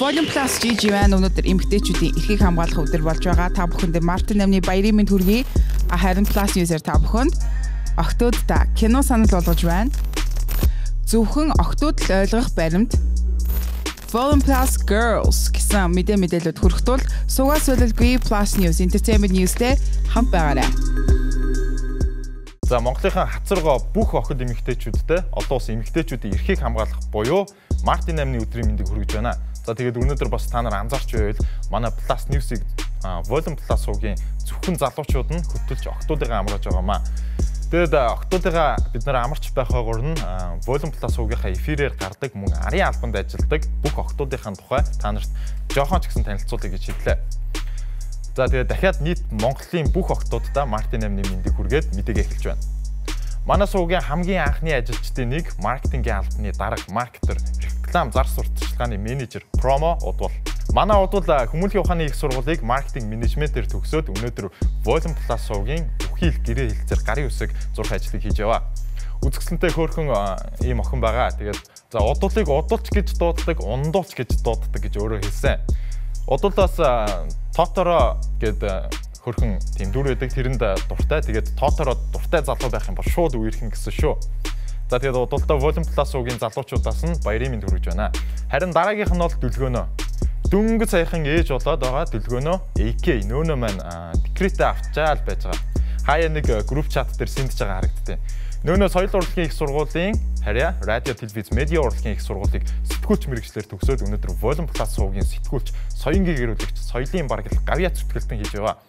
Volume Plus GG байна. Өнөөдөр эмэгтэйчүүдийн эрхийг хамгаалах өдөр болж байгаа. Та бүхэнд Мартин амны баярын мэнд хүргэе. Харин Plus user та бүхэнд охтуудаа кино санал болгож байна. Зөвхөн охтууд л ойлгох баримт Volume Plus Girls гэсэн мэдээлэлүүд хүрэх тул сугаас үлэлгүй Plus News Entertainment News-тэй хамт байгаарай. За Монголынхаа хацаргоо бүх охид эмэгтэйчүүдтэй олон улсын эмэгтэйчүүдийн эрхийг хамгаалах буюу Мартин амны өдрийн мэндийг хүргэж байна. За тэгээд өнөөдөр бас та нар анзаарч байвал манай Plus News-ийг Volume Plus суугийн зөвхөн залуучууд нь хөтөлж охтуудыгаа амрааж байгаамаа. Тэгээд охтуудыгаа бид нэр амарч байхаагүйр нь Volume Plus суугийнхаа эфирээр гардаг мөн арын албанд ажилладаг бүх охтуудынхаа тухай та нарт жоохон ч гэсэн танилцуулъя гэж хэллээ. За тэгээд дахиад нийт Монголын бүх охтуудаа Мартин амны мэндийг хүргээд мэдээгээ эхэлж байна. Манай суугийн хамгийн анхны ажилчдын нэг маркетингийн албаны дарга, маркетер, реклам, зар сурталчилгааны менежер, промо удвал. Манай удвал хүмүүнлэгийн ухааны их сургуулийг маркетинг менежментээр төгсөөд өнөөдөр Volume Plus суугийн бүхий л гэрээ хэлцээр гарын үсэг зурх ажлыг хийж яваа. Үзэсгэлэнтэй хөөрхөн ийм охин байгаа. Тэгээд за удвалыг удалч гэж дууддаг, ундуулч гэж дууддаг гэж өөрөө хэлсэн. Удвал бас Тоторо гэдэг хөрхөн тийм дүр байдаг, тэрэнд дуртай. Тэгээд Тоторо дуртай залуу байх юм бол шууд үерхэн гэсэн шүү. За тэгээд удалдаа Volume Plus суугийн залуучуудаас нь баярын мэнд хүргэж байна. Харин дараагийнх нь бол дүлгөөнөө. Дөнгөж саяхан ээж болоод байгаа дүлгөөнөө AK нөөнөө маань декретээ авчаал байж байгаа. Хаяа нэг групп чат дээр сэндж байгаа харагдтыг. Нөөнөө соёл урлагийн их сургуулийн харьяа радио, телевиз, медиа урлагийн их сургуулийг сэтгүүлч мэргэжлэр төгсөөд өнөөдөр Volume Plus суугийн сэтгүүлч, соёнгийн гэрүүлэгч, соёлын бараг гавьяа зүтгэлтэн хийж байгаа.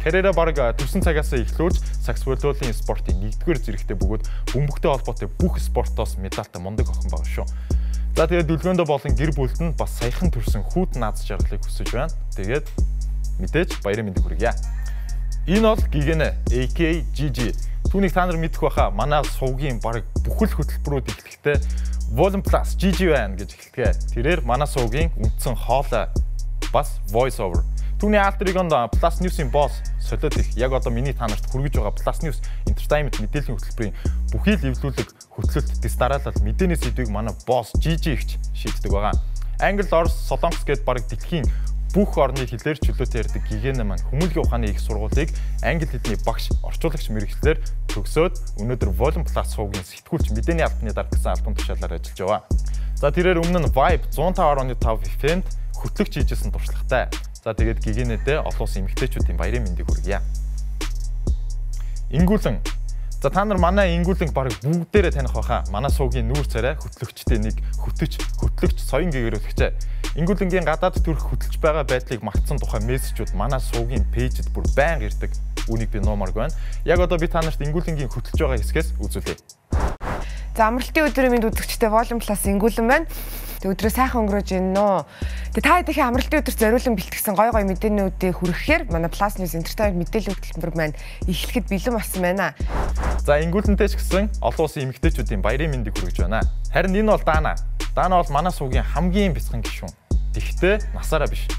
Карьераа бараг төсөн цагаас эхлүүлж сакс волейболын спортын 1-р зэрэгтэй бөгөөд бөмбөгтэй холбоотой бүх спортоос медальтай мундаг охин байгаа шүү. За тэгээд дүлгөөндөө болон гэр бүлд нь бас саяхан төрсэн хүүт наад жаргалыг хүсэж байна. Тэгээд мэдээж баярын мэндийг хүргье. Энэ бол Гигэнэ AK GG. Түүнийг та нар мэдэх байхаа. Манай суугийн бараг бүхэл хөтөлбөрүүд эхлэхдээ Volume Plus GG байна гэж эхэлдэг. Тэрээр манай суугийн үндсэн хоолой бас voice over. Түүний альтер эгонд Plus News-ийн босс солиод их яг одоо миний та нарт хүргэж байгаа Plus News Entertainment мэдээллийн хөтөлбөрийн бүхий л эвлүүлэг хөтлөлт дистараалал мэдээний сэдвийг манай босс GG ихч шийддэг байгаа. Англи, Орос, Солонгос гээд бараг дэлхийн бүх орны хэлээр чөлөөтэй ярьдаг Гигэнэ маань хүмүүнлэгийн ухааны их сургуулийг англи хэлний багш, орчуулагч мэргэжлэр төгсөөд өнөөдөр Volume Plus суугийн сэтгүүлч мэдээний албаны дарга гэсэн албан тушаалаар ажиллаж байгаа. За тэрээр өмнө нь Vibe 105.5 FM-д хөтлөгч хийжсэн туршлагатай. За тэгээд Гигэнэдээ олон улсын эмэгтэйчүүдийн баярын мэндийг хүргье. Ингүүлэн. За та нар манай ингүүлэнг бараг бүгдээрээ таних байхаа. Манай суугийн нүүр царай хөтлөгчтэй нэг хөтлөгч соён гэгэрүүлэгчээ. Ингүүлэнгийн гадаад төрх хөтлөж байгаа байдлыг магтсан тухай мессежүүд манай суугийн пэйжэд бүр байнга ирдэг. Үүнийг би нуумарг байна. Яг одоо би та нарт ингүүлэнгийн хөтлөж байгаа хэсгээс үзүүлье. За амралтын өдрийн мэнд үзэгчтэй Volume Plus ингүүлэн байна. Тэг өдрөө сайхан өнгөрөөж байна нөө. Тэг та хэдийн амралтын өдөр зориулан бэлтгэсэн гой мэдээнүүдийг хүргэхээр манай Plus News Entertainment мэдээллийн хөтөлбөр маань эхлэхэд бэлэн болсон байна. За ингүүлэнтэй ч гэсэн олон улсын эмэгтэйчүүдийн баярын мэндийг хүргэж байна. Харин энэ бол Дана. Дана бол манай суугийн хамгийн бяцхан гишүүн. Тэгтээ насаараа биш.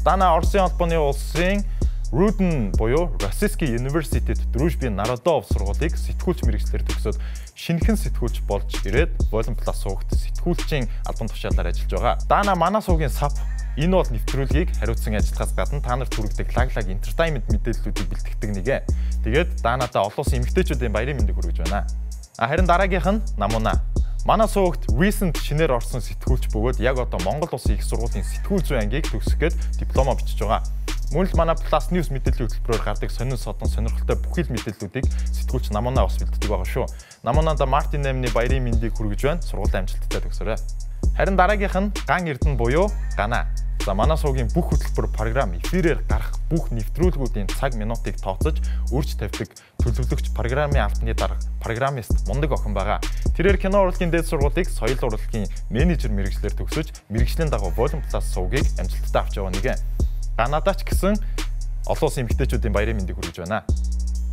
Дана Оросын албаны улсын Rudin буюу Российский университет Дружбы народов сургуулийг сэтгүүлч мэргэжлэр төгсөөд шинэхэн сэтгүүлч болж ирээд Volume Plus суугт сэтгүүлчийн албан тушаалаар ажиллаж байгаа. Дана манай суугийн сав. Энэ бол нэвтрүүлгийг хариуцсан ажиллахаас гадна та нарт хүргэдэг лаглаг entertainment мэдээллүүдийг бэлтгэдэг нэгэ. Тэгээд Данадаа олон улсын эмэгтэйчүүдийн баярын мэндийг хүргэж байна. Харин дараагийнх нь Намуна. Манай суугт recent шинээр орсон сэтгүүлч бөгөөд яг одоо Монгол улсын их сургуулийн сэтгүүл зүйн ангийг төгсөх гээд дипломо бичиж байгаа. Мөн л манай Plus News мэдээллийн хөтөлбөрөөр гардаг сонин содон сонирхолтой бүхий л мэдээллүүдийг сэтгүүлч Намуна бас бэлддэг байгаа шүү. Намунада Мартин амны баярын мэндийг хүргэж байна. Сургуулийн амжилттай төгсөөрэй. Харин дараагийнх нь Ган Эрдэнэ буюу Гана. За манай суугийн бүх хөтөлбөр програм эфирээр гарах бүх нэвтрүүлгүүдийн цаг минутыг тооцож өрж тавьдаг төлөвлөгч програмын албаны дарга, программист мундаг охин байгаа. Тэрээр кино урлагийн дээд сургуулийг соёл урлагийн менежер мэргэжлэр төгсөж мэргэжлийн дагуу Volume Plus суугийг амжилттай авч яваа нэгэн. Канадач гэсэн олон улсын эмэгтэйчүүдийн баярын мэндийг хүргэж байна.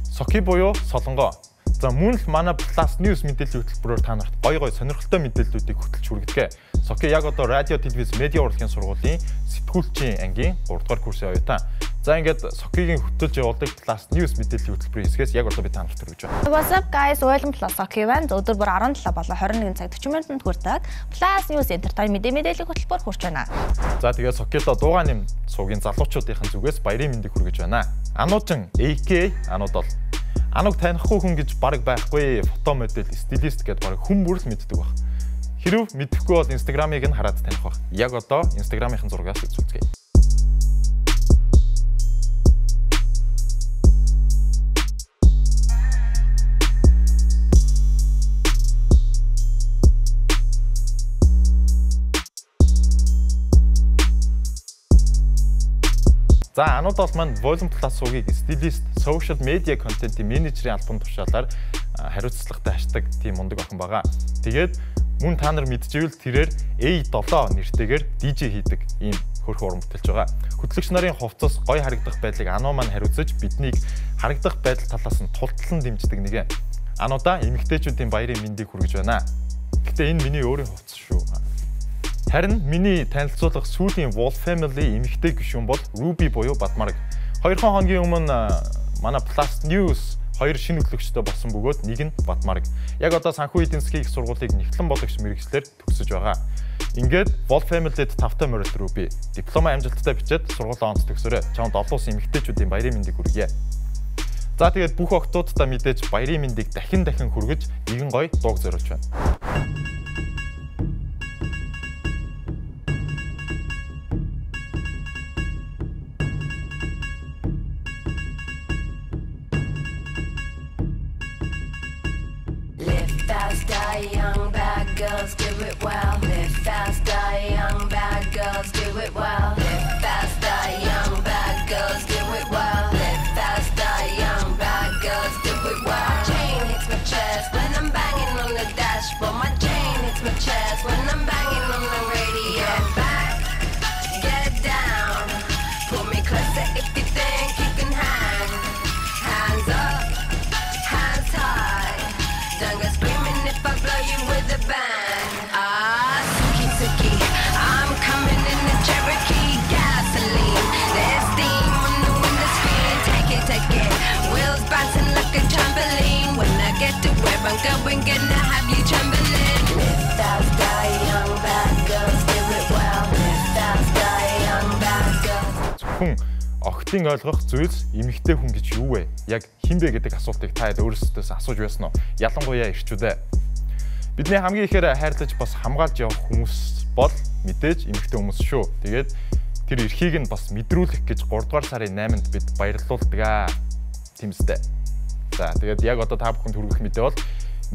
Соки буюу Солонгоо. За мөн л манай Plus News мэдээллийн хөтөлбөрөөр та нарт гой сонирхолтой мэдээллүүдийг хөтлж хүргэдэг. Соки яг одоо радио, телевиз, медиа урлагийн сургуулийн сэтгүүлчийн ангийн 3 дугаар курсын оюутан. За ингээд Сокигийн хөтөлж явуулдаг Plus News мэдээллийн хөтөлбөрийн хэсгээс яг одоо би та нарт хүргэж байна. What's up guys? Welcome to Soki байна. Өдөр бүр 17 болоо 21 цаг 40 минутанд хүрдэг Plus News Entertainment мэдээллийн хөтөлбөр хүрч байна. За тэгээд Сокито дуугаа нэм суугийн залуучуудын зүгээс баярын мэндийг хүргэж байна. Ануучин AK Анууд бол Ануг танихгүй хүн гэж бараг байхгүй. Фото модель, стилист гэдээ бараг хүн бүр л мэддэг баг. Хэрв мэдэхгүй бол Instagram-ыг нь хараад таних баг. Яг одоо Instagram-ийн зургаас үзүүлцгээе. За Анууд бол маань Volume Plus суугийг стилист, social media content-ийн менежерийн албан тушаалаар хариуцлагатай хаштаг тийм мундаг охин байгаа. Тэгээд мөн та нар мэдчихвэл тэрээр A7 нэртэйгээр DJ хийдэг ийм хөрх уран бүтээлч байгаа. Хөтлөгч нарын хувцас гоё харагдах байдлыг Ануу маань хариуцаж биднийг харагдах байдал талаас нь тултлан дэмждэг нэгэн. Ануудаа эмэгтэйчүүдийн баярын мэндийг хүргэж байна. Гэхдээ энэ миний өөрийн хувцас шүү. Харин миний танилцуулах сүүлийн Wolf Family эмэгтэй гишүүн бол Ruby буюу Бадмараг. 2 хоногийн өмнө манай Plus News 2 шинэ хөтлөгчтэй болсон бөгөөд нэг нь Бадмараг. Яг одоо санхүү эдийн засгийн их сургуулийг нэгтлэн бодогч мэргэжлэр төгсөж байгаа. Ингээд Wolf Family-д 5-тай морил Ruby диплом амжилттай бичээд сургуулаа онц төгсөрөө. Чамд олон улсын эмэгтэйчүүдийн баярын мэндийг хүргье. За тэгээд бүх охтуудтай мэдээж баярын мэндийг дахин хүргэж нэгэн гоё дууг зориулж байна. Young bad girls do it well. Live faster, young bad girls do it well. Live faster, young bad girls do it well. Live faster, young bad girls do it well. My chain hits my chest when I'm banging on the dashboard. My chain hits my chest when I'm banging on the radio. Get back, get down. Pull me closer if you think you can hang. Hands up, hands high. Don't go screaming if I blow you with a bang. Ah, Suki Suki, I'm coming in the Cherokee gasoline. There's steam on the window screen. Take it. Wheels bouncing like a trampoline. When I get to where I'm going, gonna have you trembling. Live faster, young bad girls do it well. Live faster, young bad girls. Хүн охтын ойлгох зүйлс эмэгтэй хүн гэж юу вэ? Яг хин бэ гэдэг асуултыг та өөрсдөөс асууж байсан уу? Ялангуяа ирчүүдээ. Бидний хамгийн ихээр хайрлаж бас хамгаалж явах хүмүүс бол мэдээж эмэгтэй хүмүүс шүү. Тэгээд тэр эрхийг нь бас мэдрүүлэх гэж 3 дугаар сарын 8-нд бид баярлуулдаг аа. Тэмстэй. За тэгээд яг одоо та бүхэнд хүргэх мэдээ бол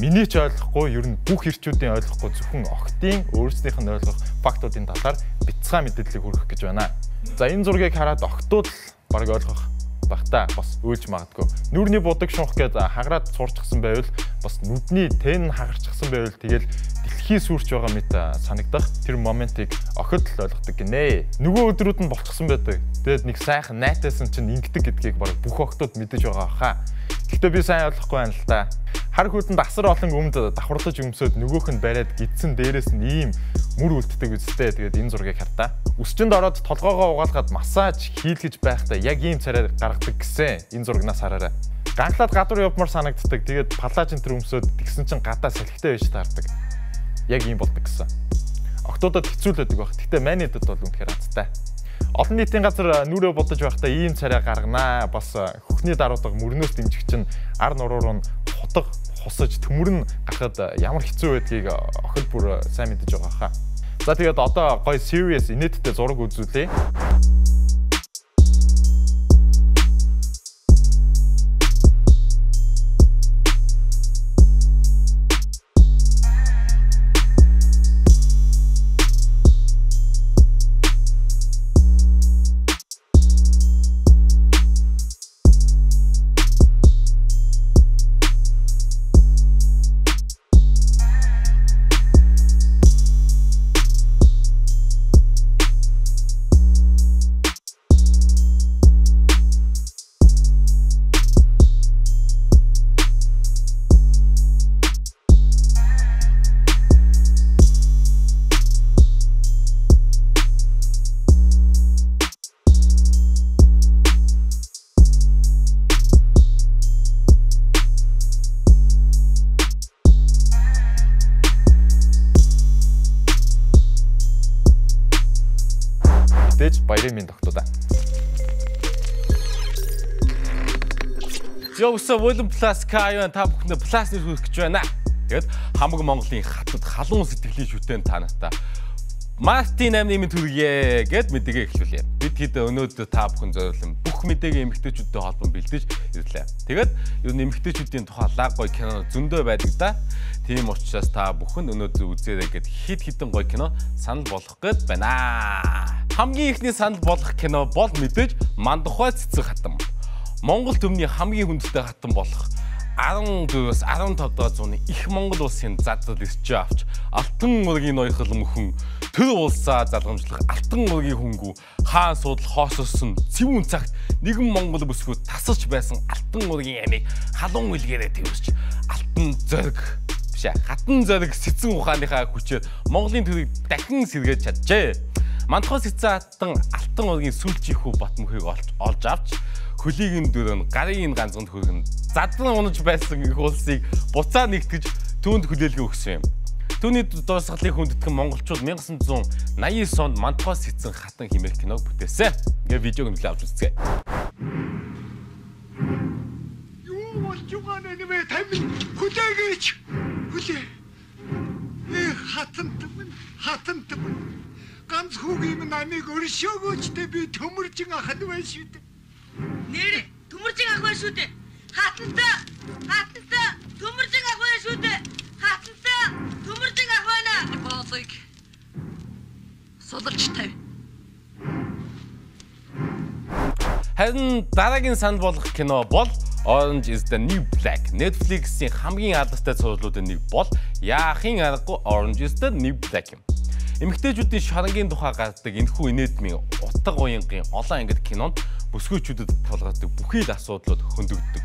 миний ч ойлгохгүй, ер нь бүх ирчүүдийн ойлгохгүй зөвхөн охтын өөрсдийнх нь ойлгох фактуудын талаар бяцхан мэдээллийг хүргэх гэж байна. За энэ зургийг хараад охтууд баг ойлгох багтаа бас үйлж магадгүй. Нүрний будаг шунх гээд хагараад сурчсан байвал бас нүдний тэн хагарчихсан байвал тэгэл дэлхий сүрч байгаа мэт санагдах тэр моментыг охид л ойлгодог гинэ. Нөгөө өдрүүд нь болчихсон байдаг. Тэгээд нэг сайхан найтайсан чинь ингэдэг гэдгийг баг бүх охтууд мэдэж байгаа хаа. Гэхдээ би сайн ойлгохгүй байна л та. Хар хүйтэнд асар олон өмд давхарлаж өмсөд нөгөөх нь бариад гидсэн дээрээс нь ийм мөр үлддэг үстэй. Тэгээд энэ зургийг хартаа. Үсчэнд ороод толгоогоо угаалгаад массаж хийлгэж байхдаа яг ийм царай гаргадаг гэсэн энэ зурагнаас хараарай. Ганхлаад гадуур явмаар санагддаг. Тэгээд паллаж энэ төр өмсөд тэгсэн чинь гадаа салхитай байж таардаг. Яг ийм болдог гэсэн. Октодод хэцүүлдэг баг. Гэхдээ манайдад бол үнэхээр азтай. Олон нийтийн газар нүрээ бодож байхдаа ийм царай гарганаа. Бас хөхний даруудаг мөрнөөс дэмжих чинь ар нуруур нь хутга хусаж төмөр нь гарахад ямар хэцүү байдгийг охид бүр сайн мэдэж байгаа хаа. За тэгээд одоо гоё serious инээдтэй зураг үзүүлээ. мэдээж баярын минь тогтоодаа. Зөөсөө Volume Plus K-ийн та бүхэнд Plus нэр хүргэж байна. Тэгээд хамаг Монголын хатад халуун сэтгэлийн шүтэн та нартай Мартин 8-ны төргийе гэд мэдээгээ эхлүүлье. Бид хэд өнөөдөр та бүхэн зориулсан бүх мэдээгээ эмэгтэйчүүдтэй холбон бэлдэж ирлээ. Тэгээд ер нь эмэгтэйчүүдийн тухай лаг гой кино зөндөө байдаг да. Тийм учраас та бүхэн өнөөдөр үзээрэй гэд хэд хэдэн гой кино санал болгох гээд байна. Хамгийн ихний санал болгох кино бол мэдээж Мандухай цэцэг хатан. Монгол төмний хамгийн хүндтэй хатан болох 14-өөс 15 дахь зууны их Монгол улсын задлал ирчээ авч алтан ургийн ноёхол мөхөн төр улсаа залгамжлах алтан ургийн хөнгүү хаан суудал хоососон цэвүүн цагт нэгэн Монгол бүсгүй тасарч байсан алтан ургийн амийг халуун үлгээрээ тэрвэрч алтан зориг бишээ хатан зориг сэцэн ухааныхаа хүчээр Монголын төрийг дахин сэргээж чаджээ. Мандухай цэцэн хатан алтан ургийн сүүлчийн хүү бат мөхийг олж авч хөлийг дөрөн гарын ганцганд хөргөн задлан унаж байсан их улсыг буцаа нэгтгэж түүнд хүлээлгээ өгсөн юм. Түүний дуусгалыг хүндэтгэн монголчууд 1989 онд Мандухай цэцэн хатан хэмээх киног бүтээсэн. Ингээ видеог нь авч үзье. Юу болж байгаа нэмээ тамин хүлээгэж хүлээ. Хатан ганц хүүгийн намыг өршөөгөөчтэй би төмөржин ахад байна шүү дээ. Нэр төмөржин ах байна шүү дээ. Хатантаа төмөржин ах байна шүү дээ. Хатантаа төмөржин ах байна. Боолыг содолж тав. Харин дараагийн санал болгох кино бол Orange is the New Black. Netflix-ийн хамгийн алдартай цувралуудын нэг бол яахын аргагүй Orange is the New Black юм. Эмэгтэйчүүдийн шарангийн тухай гардаг энэхүү инээдмийн утга уянгийн олон ангид кинонд бүсгүйчүүдэд тулгардаг бүхий л асуудлууд хөндөгддөг.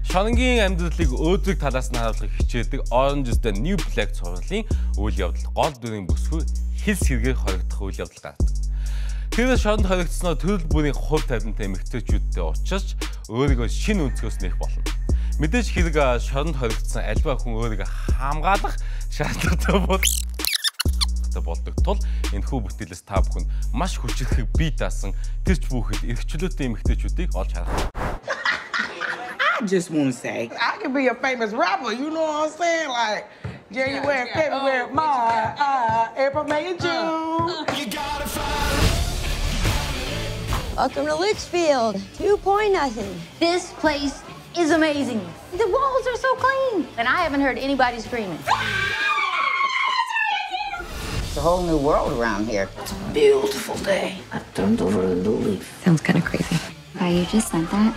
Шарангийн амьдралыг өөдрөг талаас нь харуулахыг хичээдэг Orange is the New Black цувралын үйл явдал гол дүрийн бүсгүй хэл сэргээр хоригдох үйл явдал гардаг. Тэр шоронд хоригдсноо төрөл бүрийн хувь тавилантай эмэгтэйчүүдтэй уулзч өөрийгөө шинэ өнцгөөс нэх болно. Мэдээж хэрэг шоронд хоригдсан альва хүн өөрийгөө хамгаалах шаардлагатай болдог тул энэхүү бүтээлээс та бүхэн маш хүчрхэг бие даасан тэрч бүхэд эрхчлөөтэй эмэгтэйчүүдийг олж харах. I just want to say, I could be a famous rapper, you know what I'm saying? Like January, February, March, April, May, and June. Welcome to Litchfield. 2-0. This place is amazing. The walls are so clean. And I haven't heard anybody screaming. It's a whole new world around here. It's a beautiful day. I turned over a new leaf. Sounds kind of crazy. You just sent that?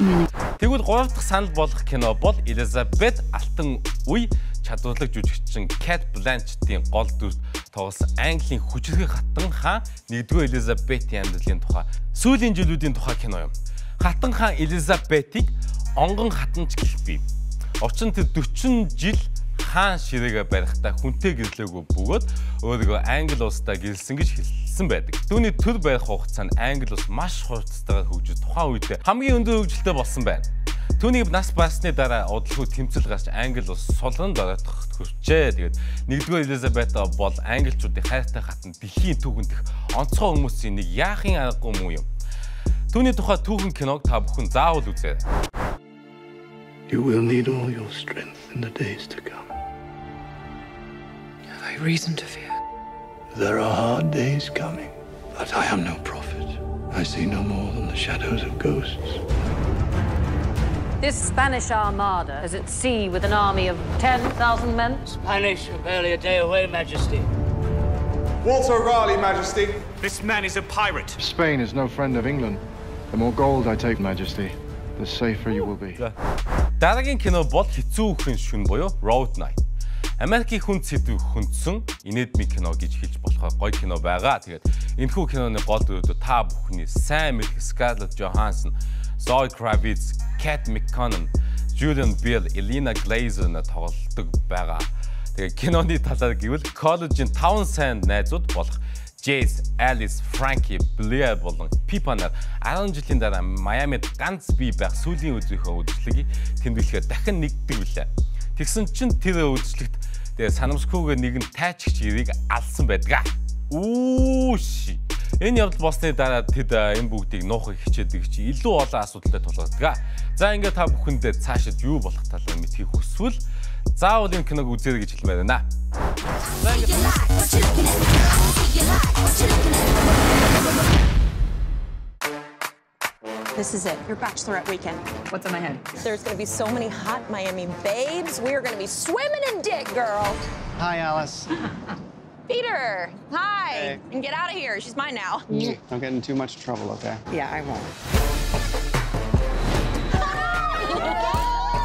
Тэгвэл 3 дахь санал болгох кино бол Elizabeth Алтан үе чадварлаг жүжигчин Cate Blanchett-ийн гол дүрт тоглосон Английн хүчрхэг хатан хаан 1-р Elizabeth-ийн амьдралын тухай сүүлийн жилүүдийн тухай кино юм. Хатан хаан Elizabeth-ийг онгон хатанч гэх бий. Учир нь тэр 40 жил хаан ширээгээ барихтаа хүнтэй гэрлээгүй бөгөөд өөрийгөө Англи улстай гэрэлсэн гэж хэлсэн байдаг. Түүний төр барих хугацаанд Англи улс маш хурцтайгаар хөгжиж тухайн үед хамгийн өндөр хөгжилтэй болсон байна. Түүнийг нас барсны дараа удалгүй тэмцэл гарч Англи улс сулранд ороодох хүрчээ. Тэгээд 1-р Elizabeth бол англичуудын хайртай хатан дэлхийн түүхэнд их онцгой хүмүүсийн нэг яахын аргагүй муу юм. Түүний тухай түүхэн киног та бүхэн заавал үзээрэй. You will need all your strength in the days to come. Have I reason to fear? There are hard days coming, but I am no prophet. I see no more than the shadows of ghosts. This Spanish armada is at sea with an army of 10,000 men. Spanish are barely a day away, Majesty. Walter Raleigh, Majesty. This man is a pirate. Spain is no friend of England. The more gold I take, Majesty, the safer you will be. Дараагийн кино бол хэцүү үхэн шүн буюу Road Night. Америкийн хүн сэдв хөндсөн инээдмийн кино гэж хэлж болохоор гоё кино байгаа. Тэгээд энэхүү киноны гол дүрүүд та бүхний сайн мэдэх Scarlett Johansson, Zoe Kravitz, Kate McKinnon, Julian Bell, Elena Glazer на тоглодог байгаа. Тэгээд киноны талаар гэвэл коллежийн 5 сайн найзууд болох Jace, Alice, Frankie, Blair болон Pippa нар 10 жилийн дараа Майамид ганц бие байх сүүлийн өдрийнхөө үдшилгийг тэмдэглэхээр дахин нэгддэг билээ. Тэгсэн чинь тэр үдшилэгт тэгээ санамсгүйгээр нэгэн тайчгч ирийг алсан байдаг. Үүши. Энэ явдал болсны дараа тэд энэ бүгдийг нуухыг хичээдэг чи илүү олон асуудалтай тулгардаг. За ингээд та бүхэндээ цаашид юу болох талаар мэдхийг хүсвэл заавал энэ киног үзээрэй гэж хэлмээр байна. За ингээд This is it, your bachelorette weekend. What's in my head? There's going to be so many hot Miami babes. We are going to be swimming in dick, girl. Hi, Alice. Peter, hi. Hey. And get out of here. She's mine now. Don't get in too much trouble, okay? Yeah, I won't.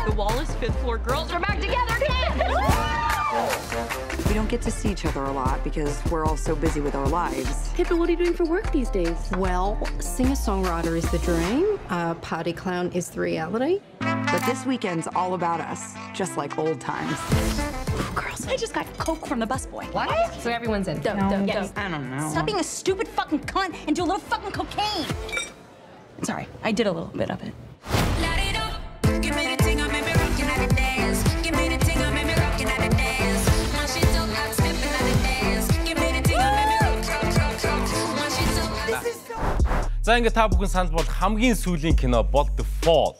The Wallace 5th floor girls are back together again. We don't get to see each other a lot because we're all so busy with our lives. Hey, but what are you doing for work these days? Well, singer-songwriter is the dream. Party clown is the reality. But this weekend's all about us, just like old times. Girls, I just got Coke from the busboy. What? So everyone's in? Yes. I don't know. Stop being a stupid fucking cunt and do a little fucking cocaine. Sorry, I did a little bit of it. За ингээд та бүхэн санал бол хамгийн сүүлийн кино бол The Fall.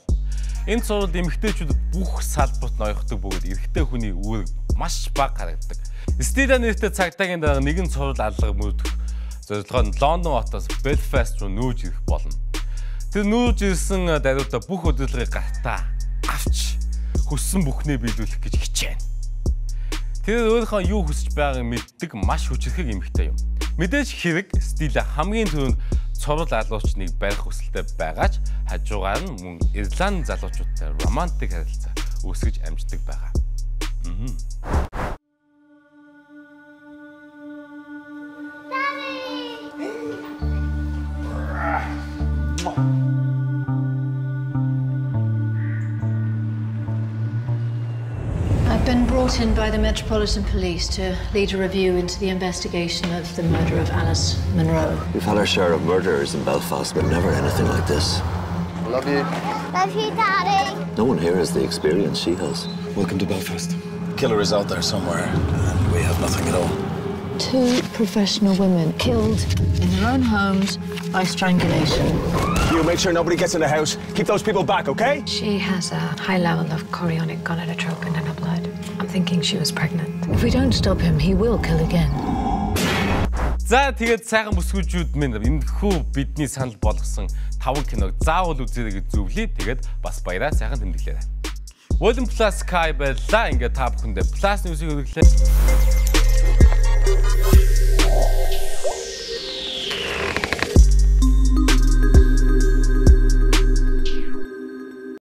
Энэ цувралд эмэгтэйчүүдэд бүх салбарт ноёхдог бөгөөд эрэгтэй хүний үүрэг маш бага харагддаг. Стила нэртэй цагдаагийн дараа нэгэн цуврал алга мөрдөх зорилгоо нь Лондон хотоос Belfast руу нүүж ирэх болно. Тэр нүүж ирсэн даруйдаа бүх удирдлагыг гартаа авч хүссэн бүхнээ биелүүлэх гэж хичээнэ. Тэр өөрийнхөө юу хүсэж байгааг мэддэг маш хүчрхэг эмэгтэй юм. Мэдээж хэрэг Стила хамгийн түрүүнд цуврал алуучныг барих хүсэлтэй байгаач хажуугаар нь мөн Ирланд залуучуудтай романтик харилцаа үүсгэж амждаг байгаа. I've been brought in by the Metropolitan Police to lead a review into the investigation of the murder of Alice Munro. We've had our share of murderers in Belfast, but never anything like this. Love you. Love you, Daddy. No one here has the experience she has. Welcome to Belfast. Killer is out there somewhere, and we have nothing at all. 2 professional women killed in their own homes by strangulation. You make sure nobody gets in the house. Keep those people back, okay? She has a high level of chorionic gonadotropin in her blood. I'm thinking she was pregnant. If we don't stop him, he will kill again. За тэгээд сайхан бүсгүйчүүд минь энэхүү бидний санал болгосон 5 киног заавал үзээрэй гэж зөвлөе. Тэгээд бас баяраа сайхан тэмдэглээрэй. Volume Plus Sky байлаа. Ингээд та бүхэндээ Plus News-ийг хүргэлээ.